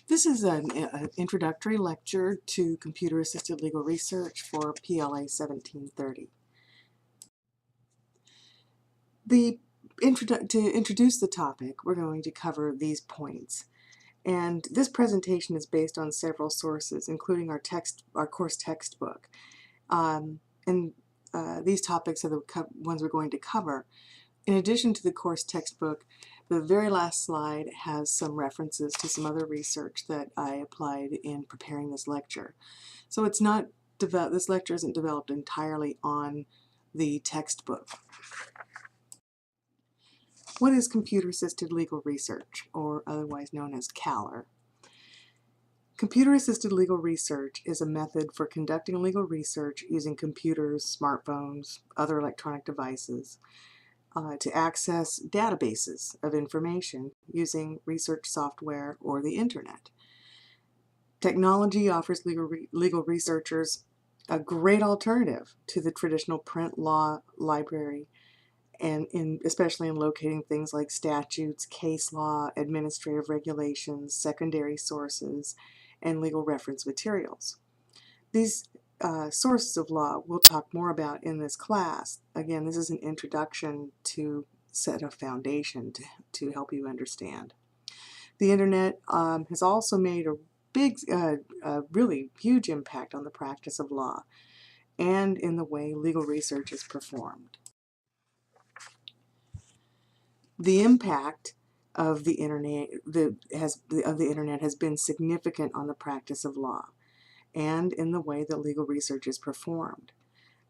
This is an introductory lecture to computer-assisted legal research for PLA 1730. To introduce the topic, we're going to cover these points. And this presentation is based on several sources, including our course textbook. These topics are the ones we're going to cover. In addition to the course textbook, the very last slide has some references to some other research that I applied in preparing this lecture. So it's not this lecture isn't developed entirely on the textbook. What is computer-assisted legal research, or otherwise known as CALR? Computer-assisted legal research is a method for conducting legal research using computers, smartphones, other electronic devices, to access databases of information using research software or the internet. Technology offers legal researchers a great alternative to the traditional print law library, and especially in locating things like statutes, case law, administrative regulations, secondary sources, and legal reference materials. These sources of law we'll talk more about in this class. Again, this is an introduction to set a foundation to help you understand. The internet has also made a big, really huge impact on the practice of law and in the way legal research is performed. The impact of the internet has been significant on the practice of law and in the way that legal research is performed.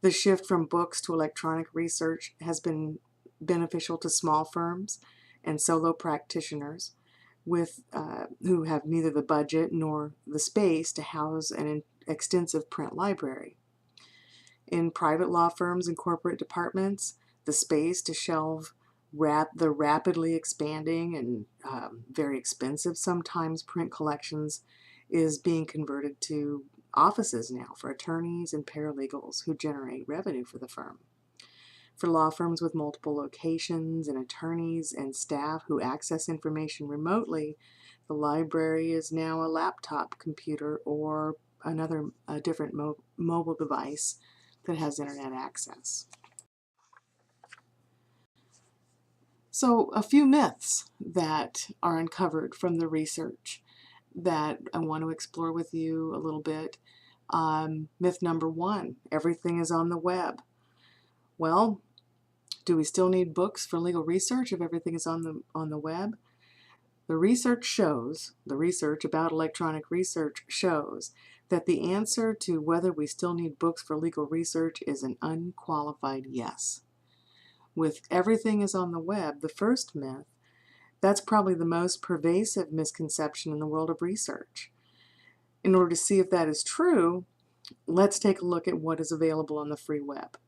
The shift from books to electronic research has been beneficial to small firms and solo practitioners who have neither the budget nor the space to house an extensive print library. In private law firms and corporate departments, the space to shelve the rapidly expanding and very expensive sometimes print collections is being converted to offices now for attorneys and paralegals who generate revenue for the firm. For law firms with multiple locations and attorneys and staff who access information remotely, the library is now a laptop computer or a different mobile device that has internet access. So a few myths that are uncovered from the research that I want to explore with you a little bit. Myth number one, everything is on the web. Well, do we still need books for legal research if everything is on the web? The research about electronic research shows that the answer to whether we still need books for legal research is an unqualified yes. With everything is on the web, the first myth, that's probably the most pervasive misconception in the world of research. In order to see if that is true, let's take a look at what is available on the free web.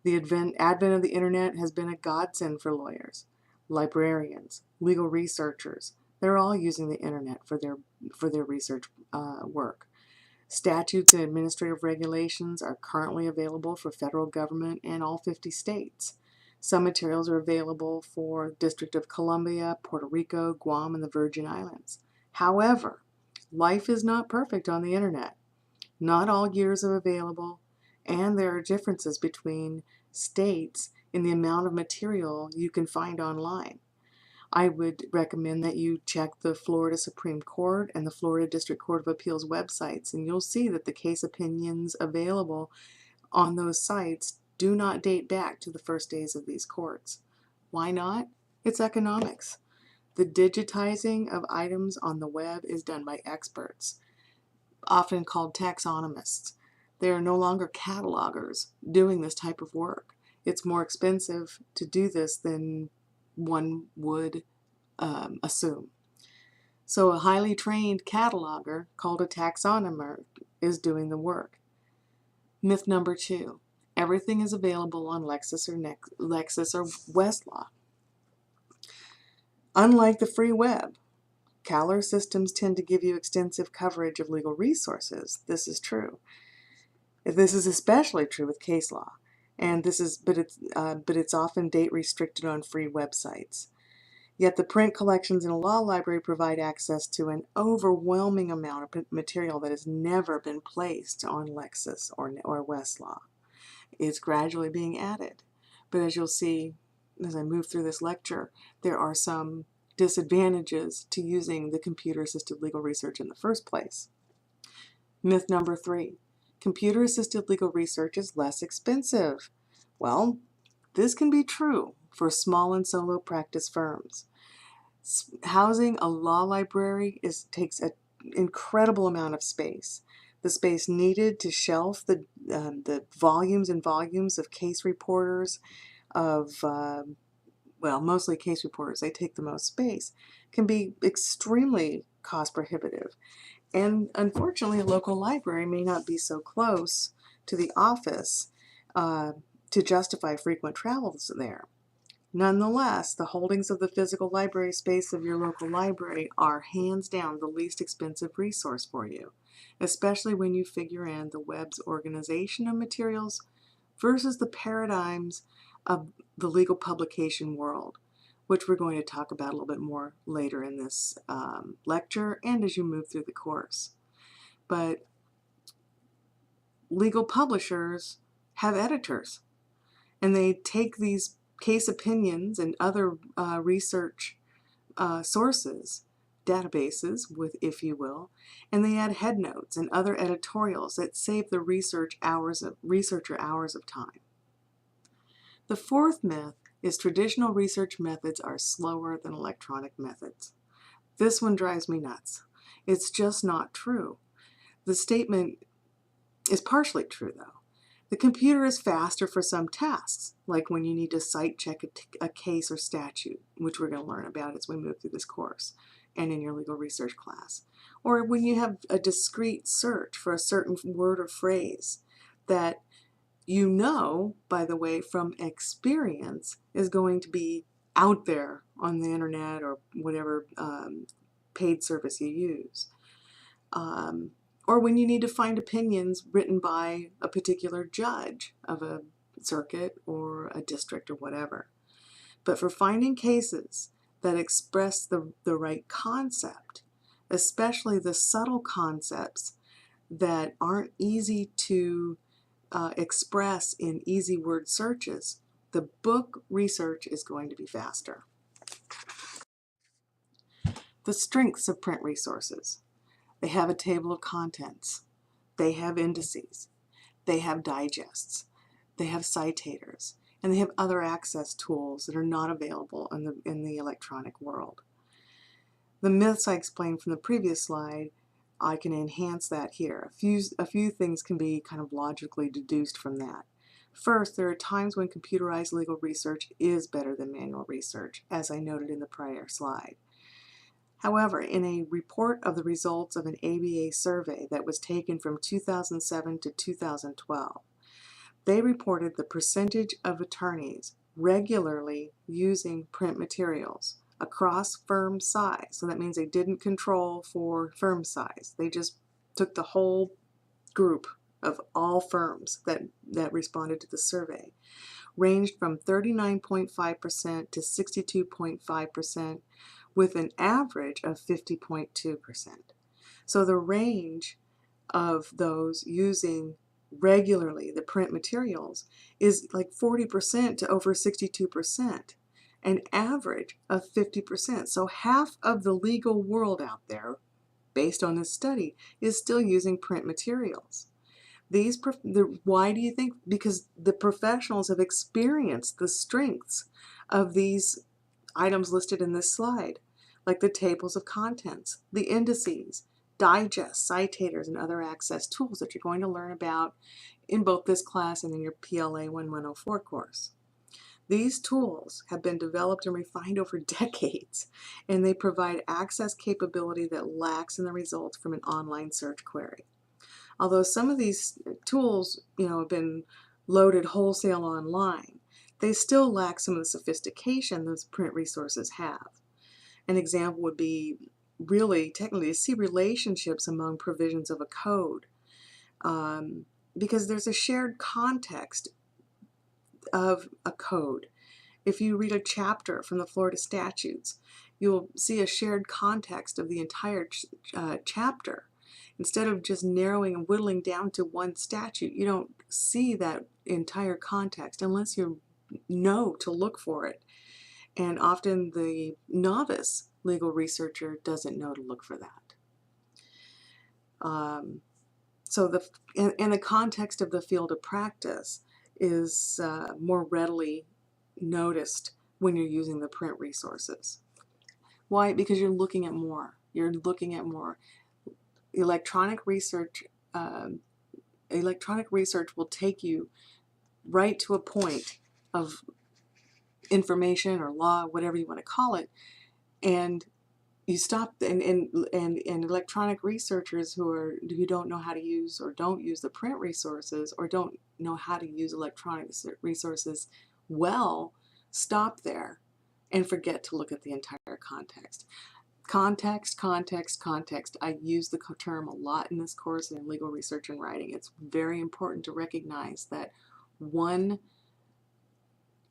The advent of the internet has been a godsend for lawyers, librarians, legal researchers. They're all using the internet for their research work. Statutes and administrative regulations are currently available for federal government and all 50 states. Some materials are available for District of Columbia, Puerto Rico, Guam, and the Virgin Islands. However, life is not perfect on the internet. Not all years are available, and there are differences between states in the amount of material you can find online. I would recommend that you check the Florida Supreme Court and the Florida District Court of Appeals websites, and you'll see that the case opinions available on those sites do not date back to the first days of these courts. Why not? It's economics. The digitizing of items on the web is done by experts, often called taxonomists. There are no longer catalogers doing this type of work. It's more expensive to do this than one would assume. So a highly trained cataloger called a taxonomer is doing the work. Myth number two, everything is available on Lexis or Westlaw. Unlike the free web, CALR systems tend to give you extensive coverage of legal resources. This is true. This is especially true with case law, and but it's often date restricted on free websites. Yet the print collections in a law library provide access to an overwhelming amount of material that has never been placed on Lexis or Westlaw. It's gradually being added. But as you'll see as I move through this lecture, there are some disadvantages to using the computer-assisted legal research in the first place. Myth number 3, computer-assisted legal research is less expensive. Well, this can be true for small and solo practice firms. Housing a law library takes an incredible amount of space. The space needed to shelf the volumes and volumes of case reporters, well, mostly case reporters, they take the most space, can be extremely cost prohibitive. And unfortunately, a local library may not be so close to the office to justify frequent travels there. Nonetheless, the holdings of the physical library space of your local library are hands down the least expensive resource for you, especially when you figure in the web's organization of materials versus the paradigms of the legal publication world, which we're going to talk about a little bit more later in this lecture and as you move through the course. But legal publishers have editors, and they take these case opinions and other research sources, databases, if you will, and they add headnotes and other editorials that save the researcher hours of time. The fourth myth is traditional research methods are slower than electronic methods. This one drives me nuts. It's just not true. The statement is partially true, though. The computer is faster for some tasks, like when you need to cite check a case or statute, which we're going to learn about as we move through this course and in your legal research class. Or when you have a discrete search for a certain word or phrase that you know, by the way, from experience is going to be out there on the internet or whatever paid service you use. Or when you need to find opinions written by a particular judge of a circuit or a district or whatever. But for finding cases that express the right concept, especially the subtle concepts that aren't easy to express in easy word searches, the book research is going to be faster. The strengths of print resources. They have a table of contents. They have indices. They have digests. They have citators. And they have other access tools that are not available in the electronic world. The myths I explained from the previous slide, I can enhance that here. A few things can be kind of logically deduced from that. First, there are times when computerized legal research is better than manual research, as I noted in the prior slide. However, in a report of the results of an ABA survey that was taken from 2007 to 2012, they reported the percentage of attorneys regularly using print materials across firm size. So that means they didn't control for firm size. They just took the whole group of all firms that responded to the survey. Ranged from 39.5% to 62.5%, with an average of 50.2%. So the range of those using regularly the print materials is like 40% to over 62%, an average of 50%. So half of the legal world out there, based on this study, is still using print materials. Why do you think? Because the professionals have experienced the strengths of these items listed in this slide, like the tables of contents, the indices, digests, citators, and other access tools that you're going to learn about in both this class and in your PLA 1104 course. These tools have been developed and refined over decades, and they provide access capability that lacks in the results from an online search query. Although some of these tools, have been loaded wholesale online, they still lack some of the sophistication those print resources have. An example would be really technically to see relationships among provisions of a code, because there's a shared context of a code, If you read a chapter from the Florida statutes, you'll see a shared context of the entire chapter. Instead of just narrowing and whittling down to one statute, you don't see that entire context unless you know to look for it. And often the novice legal researcher doesn't know to look for that. So the context of the field of practice is more readily noticed when you're using the print resources. Why? Because you're looking at more. You're looking at more. Electronic research will take you right to a point of information or law, whatever you want to call it, and you stop. And electronic researchers who don't know how to use or don't use the print resources or don't know how to use electronic resources well, stop there and forget to look at the entire context. Context, context, context. I use the term a lot in this course in legal research and writing. It's very important to recognize that one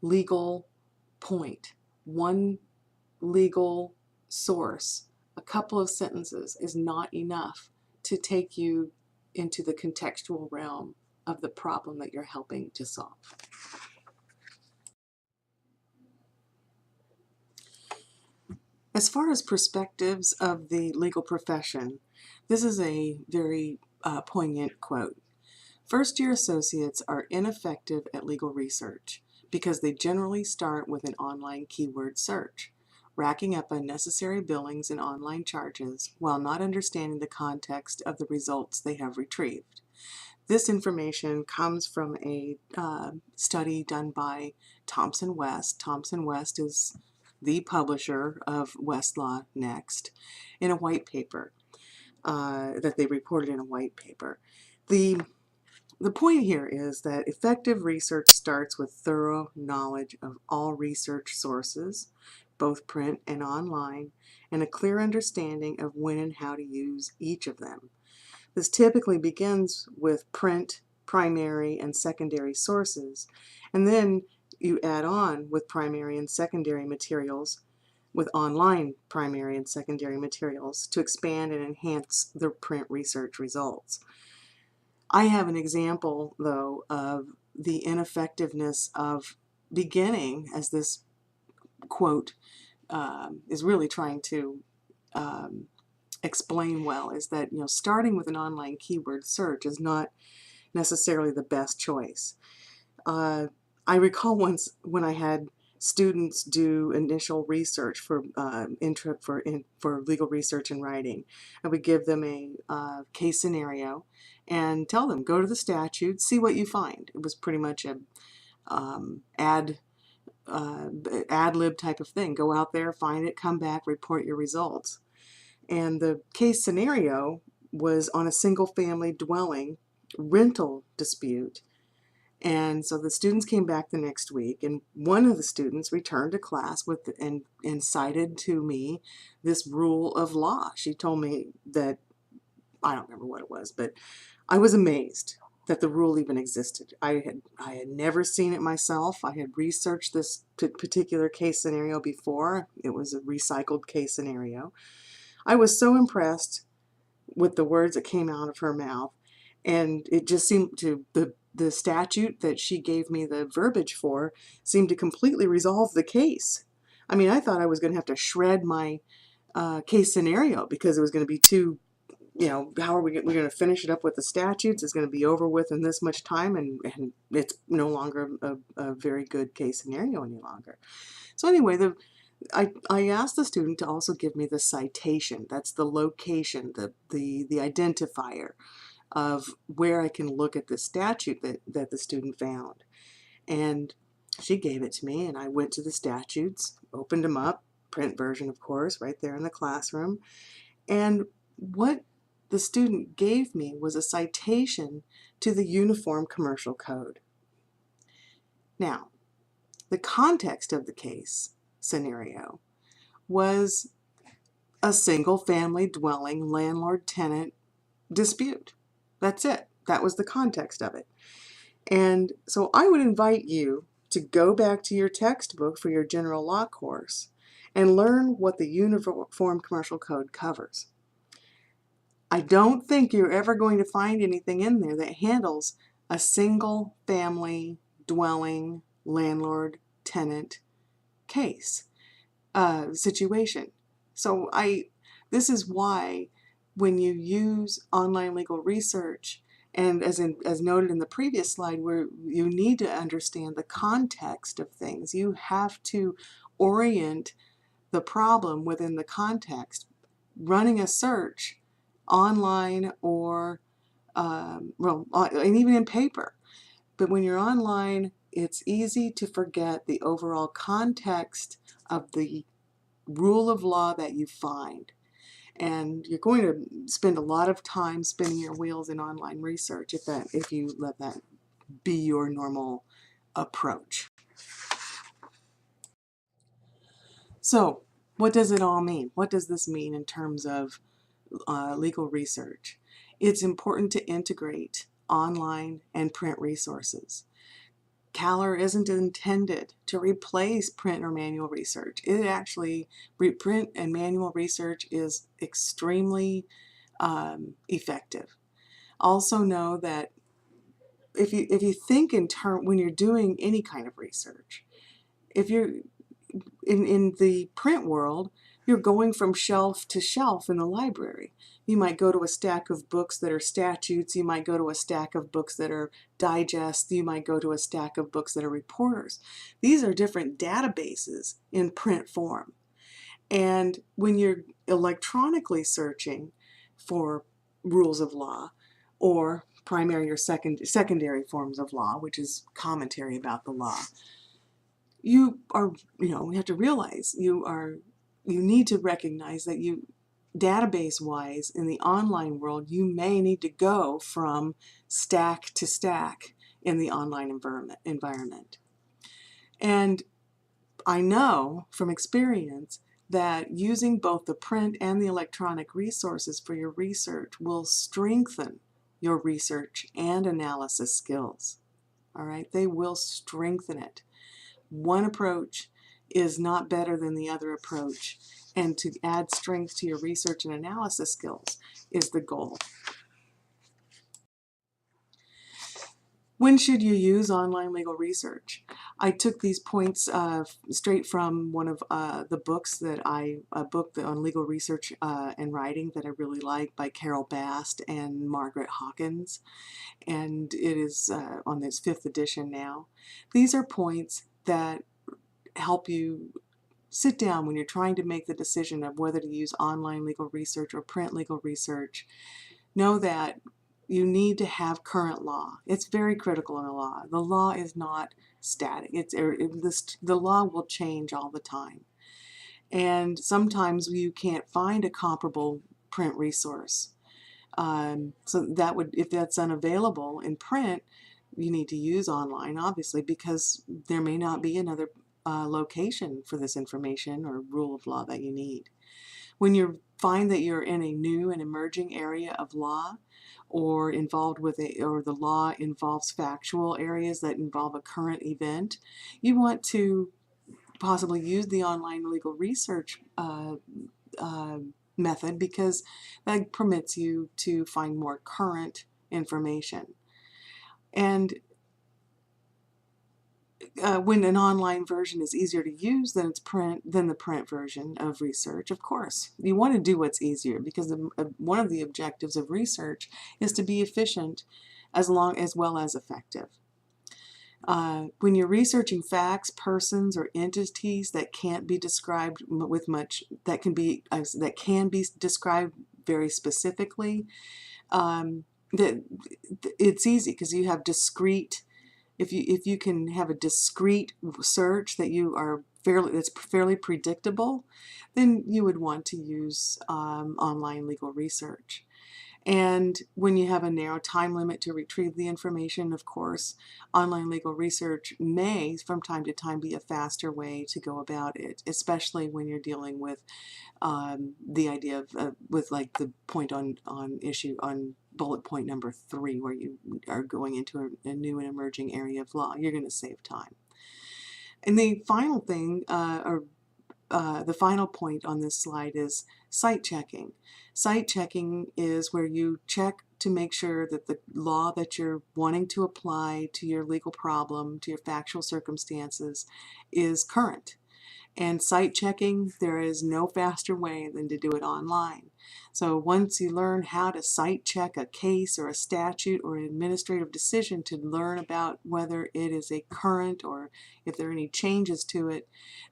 legal point, one legal source, a couple of sentences is not enough to take you into the contextual realm of the problem that you're helping to solve. As far as perspectives of the legal profession, this is a very poignant quote. First-year associates are ineffective at legal research because they generally start with an online keyword search, racking up unnecessary billings and online charges while not understanding the context of the results they have retrieved. This information comes from a study done by Thomson West. Thomson West is the publisher of Westlaw Next, in a white paper that they reported in a white paper. The point here is that effective research starts with thorough knowledge of all research sources, both print and online, and a clear understanding of when and how to use each of them. This typically begins with print, primary, and secondary sources, and then you add on with primary and secondary materials, with online primary and secondary materials to expand and enhance the print research results. I have an example, though, of the ineffectiveness of beginning, as this quote is really trying to explain well, is that starting with an online keyword search is not necessarily the best choice. I recall once when I had students do initial research for legal research and writing, I would give them a case scenario and tell them, go to the statute, see what you find. It was pretty much a ad lib type of thing. Go out there, find it, come back, report your results. And the case scenario was on a single family dwelling rental dispute. And so the students came back the next week, and one of the students returned to class with and cited to me this rule of law. She told me that, I don't remember what it was, but I was amazed that the rule even existed. I had never seen it myself. I had researched this particular case scenario before. It was a recycled case scenario. I was so impressed with the words that came out of her mouth, and it just seemed to, the statute that she gave me the verbiage for seemed to completely resolve the case. I mean, I thought I was going to have to shred my case scenario because it was going to be too, how are we're going to finish it up with the statutes? It's going to be over with in this much time, and it's no longer a very good case scenario any longer. So anyway, I asked the student to also give me the citation. That's the location, the identifier of where I can look at the statute that the student found. And she gave it to me, and I went to the statutes, opened them up, print version of course, right there in the classroom. And what the student gave me was a citation to the Uniform Commercial Code. Now, the context of the case scenario was a single family dwelling landlord-tenant dispute. That's it. That was the context of it. And so I would invite you to go back to your textbook for your general law course and learn what the Uniform Commercial Code covers. I don't think you're ever going to find anything in there that handles a single family dwelling landlord-tenant case situation. So this is why when you use online legal research, and as noted in the previous slide, where you need to understand the context of things, you have to orient the problem within the context. Running a search online or and even in paper, but when you're online, it's easy to forget the overall context of the rule of law that you find. And you're going to spend a lot of time spinning your wheels in online research if you let that be your normal approach. So, what does it all mean? What does this mean in terms of legal research? It's important to integrate online and print resources. CALR isn't intended to replace print or manual research. It actually, print and manual research is extremely effective. Also know that if you think in terms, when you're doing any kind of research, if you're in the print world, you're going from shelf to shelf in the library. You might go to a stack of books that are statutes. You might go to a stack of books that are digests. You might go to a stack of books that are reporters. These are different databases in print form. And when you're electronically searching for rules of law or primary or secondary forms of law, which is commentary about the law, you have to realize you need to recognize that database-wise in the online world, you may need to go from stack to stack in the online environment. And I know from experience that using both the print and the electronic resources for your research will strengthen your research and analysis skills. All right, they will strengthen it. One approach is not better than the other approach, and to add strength to your research and analysis skills is the goal. When should you use online legal research? I took these points straight from one of the books a book on legal research and writing that I really like by Carol Bast and Margaret Hawkins, and it is on its 5th edition now. These are points that help you sit down when you're trying to make the decision of whether to use online legal research or print legal research. Know that you need to have current law. It's very critical in the law. The law is not static. The law will change all the time. And sometimes you can't find a comparable print resource. So if that's unavailable in print, you need to use online, obviously, because there may not be another location for this information or rule of law that you need. When you find that you're in a new and emerging area of law, or the law involves factual areas that involve a current event, you want to possibly use the online legal research method, because that permits you to find more current information. And when an online version is easier to use than the print version of research, of course, you want to do what's easier, because one of the objectives of research is to be efficient as well as effective. When you're researching facts, persons, or entities that can't be described that can be described very specifically, it's easy because you have discrete. If you can have a discrete search that's fairly predictable, then you would want to use online legal research. And when you have a narrow time limit to retrieve the information, of course, online legal research may, from time to time, be a faster way to go about it, especially when you're dealing with the idea of with like the point on bullet point number 3, where you are going into a new and emerging area of law. You're going to save time. And the final thing, the final point on this slide is site checking. Site checking is where you check to make sure that the law that you're wanting to apply to your legal problem, to your factual circumstances, is current. And site checking, there is no faster way than to do it online. So once you learn how to site check a case or a statute or an administrative decision to learn about whether it is a current or if there are any changes to it,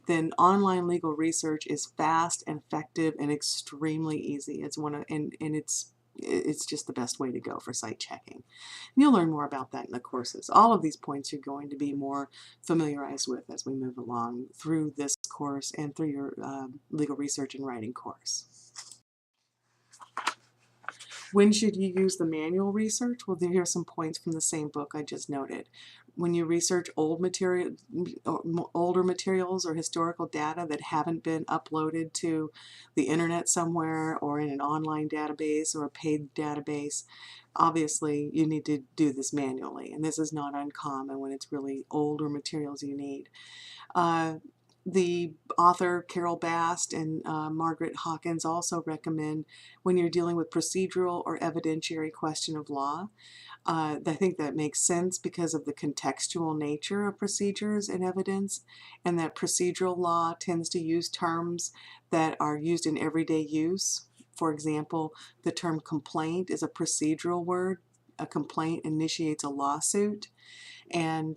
then online legal research is fast and effective and extremely easy. It's it's just the best way to go for site checking. You'll learn more about that in the courses. All of these points you're going to be more familiarized with as we move along through this course and through your legal research and writing course. When should you use the manual research? Well, here are some points from the same book I just noted. When you research older materials or historical data that haven't been uploaded to the internet somewhere or in an online database or a paid database, obviously you need to do this manually, and this is not uncommon when it's really older materials you need. The author Carol Bast and Margaret Hawkins also recommend when you're dealing with procedural or evidentiary question of law. I think that makes sense because of the contextual nature of procedures and evidence, and that procedural law tends to use terms that are used in everyday use. For example, the term complaint is a procedural word. A complaint initiates a lawsuit, and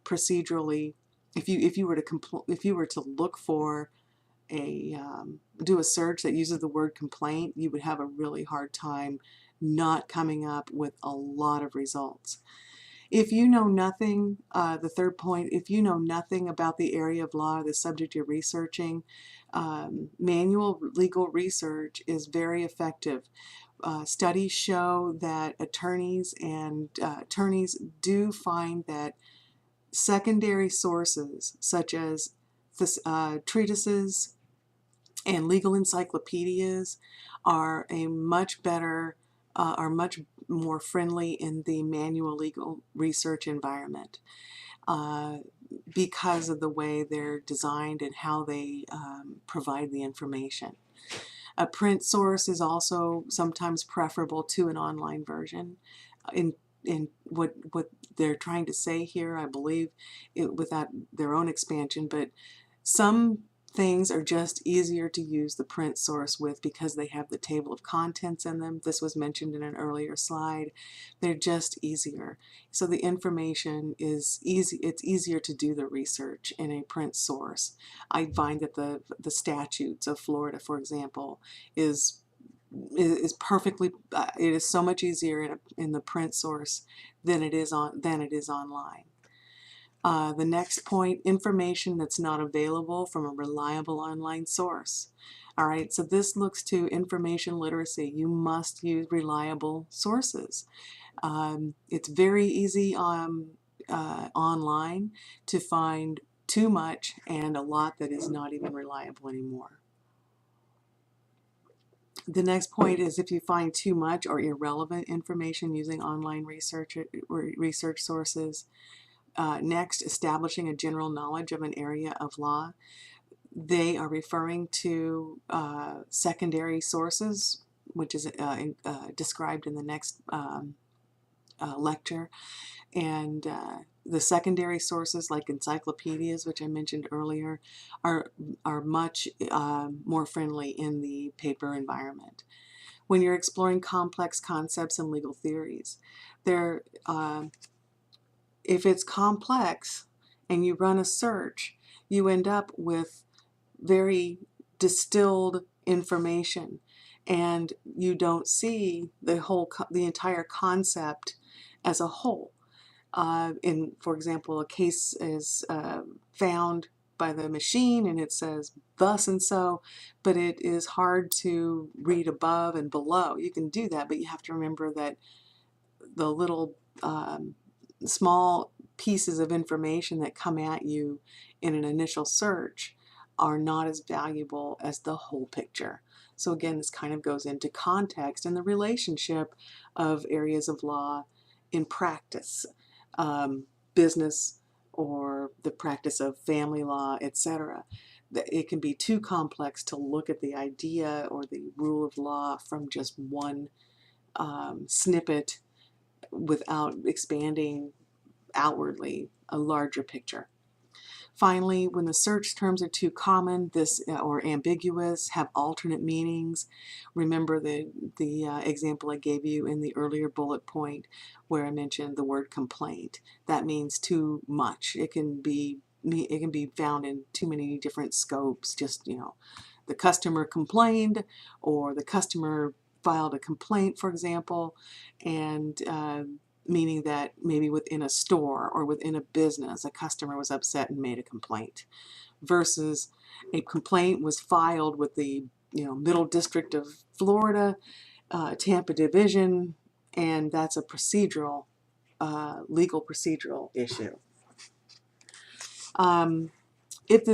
procedurally, if you were to look for do a search that uses the word complaint, you would have a really hard time not coming up with a lot of results. If you know nothing, the third point, if you know nothing about the area of law or the subject you're researching, manual legal research is very effective. Studies show that attorneys do find that secondary sources such as treatises and legal encyclopedias are much more friendly in the manual legal research environment because of the way they're designed and how they provide the information. A print source is also sometimes preferable to an online version. In what they're trying to say here, I believe, without their own expansion, but some things are just easier to use the print source with because they have the table of contents in them. This was mentioned in an earlier slide. They're just easier. So the information is easy. It's easier to do the research in a print source. I find that the statutes of Florida, for example, is perfectly. It is so much easier in the print source than it is online. The next point, information that's not available from a reliable online source. All right, so this looks to information literacy. You must use reliable sources. It's very easy online to find too much and a lot that is not even reliable anymore. The next point is if you find too much or irrelevant information using online research sources. Next, establishing a general knowledge of an area of law. They are referring to secondary sources, which is described in the next lecture. And the secondary sources like encyclopedias, which I mentioned earlier, are much more friendly in the paper environment. When you're exploring complex concepts and legal theories, if it's complex and you run a search, you end up with very distilled information, and you don't see the entire concept as a whole. For example, a case is found by the machine and it says thus and so, but it is hard to read above and below. You can do that, but you have to remember that the little small pieces of information that come at you in an initial search are not as valuable as the whole picture. So again, this kind of goes into context and the relationship of areas of law in practice, business, or the practice of family law, etc. It can be too complex to look at the idea or the rule of law from just one snippet without expanding outwardly a larger picture. Finally, when the search terms are too common or ambiguous, have alternate meanings, remember the example I gave you in the earlier bullet point where I mentioned the word complaint. That means too much. It can be found in too many different scopes. Just, the customer complained, or the customer filed a complaint, for example, and meaning that maybe within a store or within a business, a customer was upset and made a complaint, versus a complaint was filed with the Middle District of Florida, Tampa Division, and that's a procedural, legal procedural issue. If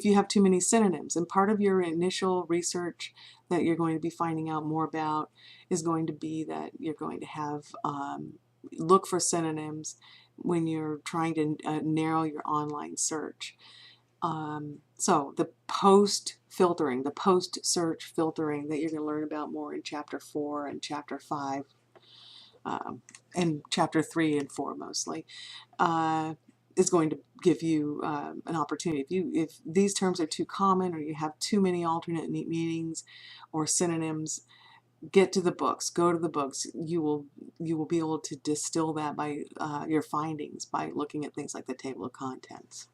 you have too many synonyms, and part of your initial research that you're going to be finding out more about is going to be that you're going to have look for synonyms when you're trying to narrow your online search. So the post-filtering, the post-search filtering that you're going to learn about more in Chapter 4 and Chapter 5, and Chapter 3 and 4 mostly, is going to give you an opportunity. If these terms are too common, or you have too many alternate meanings or synonyms, get to the books. Go to the books. You will be able to distill that by your findings by looking at things like the table of contents.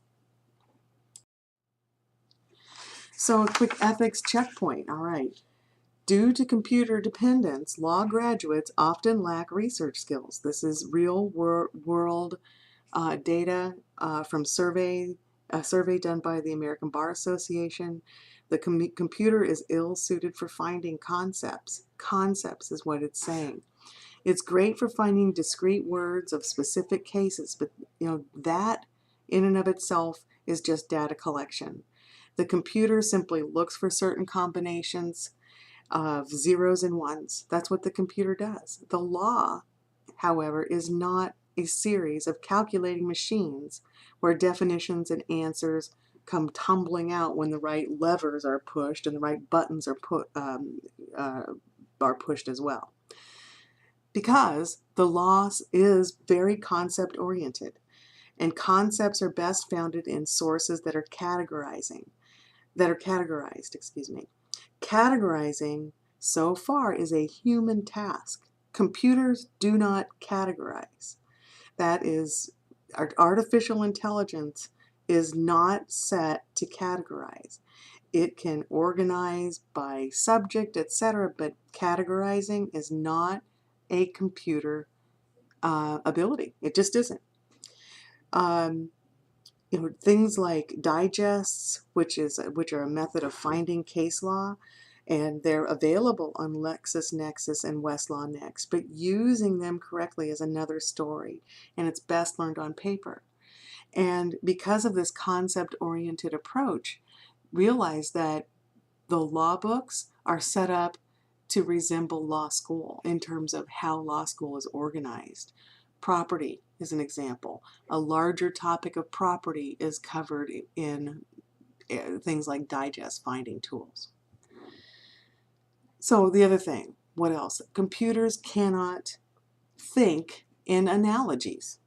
So a quick ethics checkpoint. All right. Due to computer dependence, law graduates often lack research skills. This is real world data from a survey done by the American Bar Association. The computer is ill-suited for finding concepts. Concepts is what it's saying. It's great for finding discrete words of specific cases, but that in and of itself is just data collection. The computer simply looks for certain combinations of zeros and ones. That's what the computer does. The law, however, is not a series of calculating machines where definitions and answers come tumbling out when the right levers are pushed and the right buttons are pushed as well. Because the law is very concept oriented, and concepts are best founded in sources that are categorized, Categorizing so far is a human task. Computers do not categorize. That is, artificial intelligence is not set to categorize. It can organize by subject, etc., but categorizing is not a computer ability. It just isn't. Things like digests, which are a method of finding case law, and they're available on LexisNexis and Westlaw Next, but using them correctly is another story, and it's best learned on paper. And because of this concept-oriented approach, realize that the law books are set up to resemble law school in terms of how law school is organized. Property is an example. A larger topic of property is covered in things like digest finding tools. So the other thing, what else? Computers cannot think in analogies.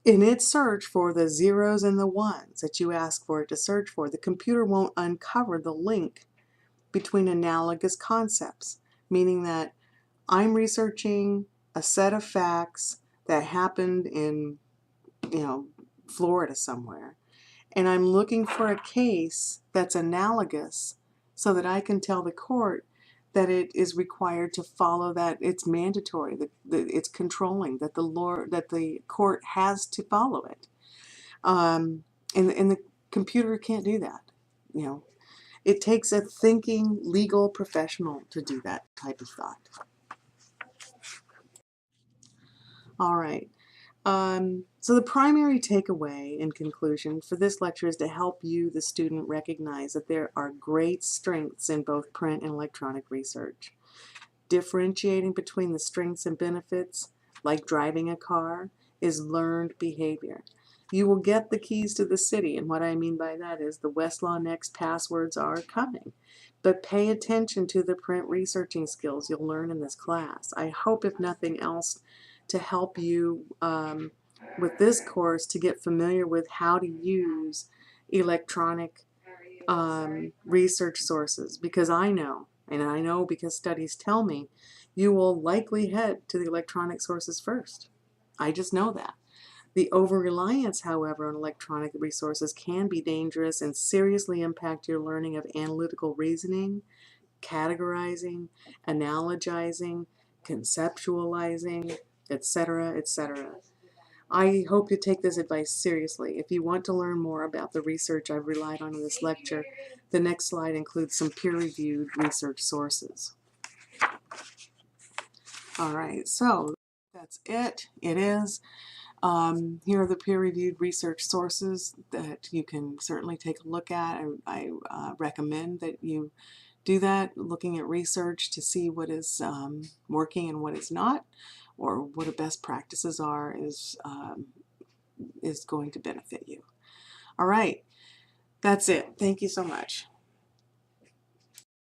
In its search for the zeros and the ones that you ask for it to search for, the computer won't uncover the link between analogous concepts, meaning that I'm researching a set of facts that happened in, Florida somewhere, and I'm looking for a case that's analogous so that I can tell the court that it is required to follow that. It's mandatory, that it's controlling, that the court has to follow it. And the computer can't do that. It takes a thinking legal professional to do that type of thought. All right. So the primary takeaway in conclusion for this lecture is to help you, the student, recognize that there are great strengths in both print and electronic research. Differentiating between the strengths and benefits, like driving a car, is learned behavior. You will get the keys to the city, and what I mean by that is the Westlaw Next passwords are coming. But pay attention to the print researching skills you'll learn in this class. I hope, if nothing else, to help you with this course to get familiar with how to use electronic research sources, because I know, and I know because studies tell me, you will likely head to the electronic sources first. I just know that. The over-reliance, however, on electronic resources can be dangerous and seriously impact your learning of analytical reasoning, categorizing, analogizing, conceptualizing, etc., etc. I hope you take this advice seriously. If you want to learn more about the research I've relied on in this lecture, the next slide includes some peer-reviewed research sources. All right, so that's it. It is. Here are the peer-reviewed research sources that you can certainly take a look at. I recommend that you do that, looking at research to see what is working and what is not, or what the best practices are is going to benefit you. All right, that's it. Thank you so much.